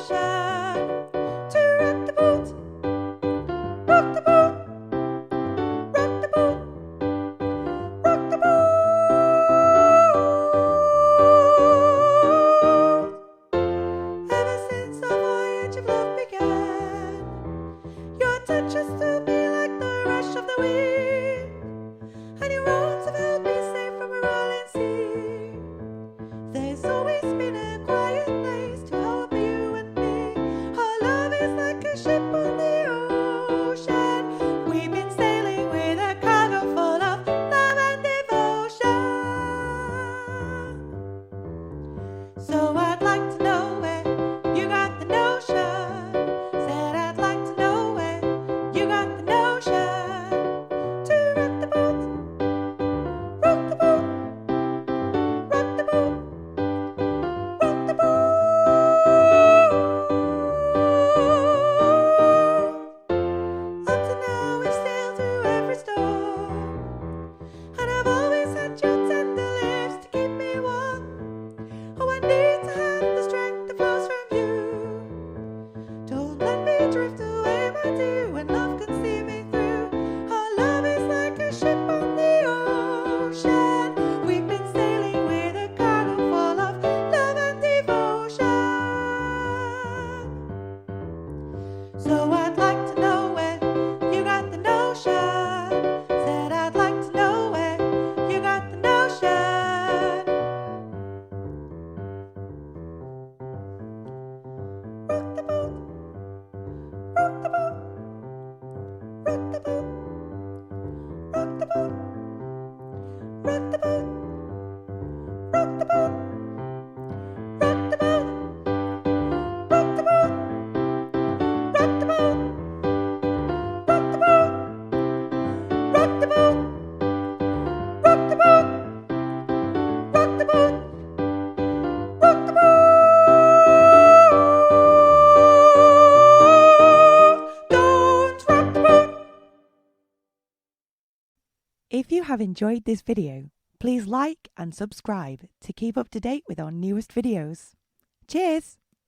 notion to rock the boat, rock the boat, rock the boat, rock the boat. Ever since our voyage of love began, your touch has thrilled me like the rush of the wind, and your arms have held me safe from a rolling sea. There's always been a quiet place to hold you and me. Our love is like a ship on the ocean. We've been sailing with a cargo full of love and devotion. So I'd like to know where you got the notion. Said I'd like to know where you got the notion to rock the boat, rock the boat, rock the boat, rock the boat. Up to now we've sailed through every storm, and I've always had your tender lips to keep me warm. Oh, I need to have the strength that flows from you. Don't let me drift away, my dear, when love can see me through. Our love is like a ship on the ocean. We've been sailing with a cargo full of love and devotion. So I'd like to know where you got the notion. Said I'd like to know where you got the notion. Rock the boat, rock the boat, rock the boat, rock the boat, rock the boat, rock the boat, rock the boat, rock the boat, rock the boat, rock the boat, rock the boat, rock the boat, rock the boat, rock the boat, rock the boat. Don't rock the boat. If you have enjoyed this video, please like and subscribe to keep up to date with our newest videos. Cheers!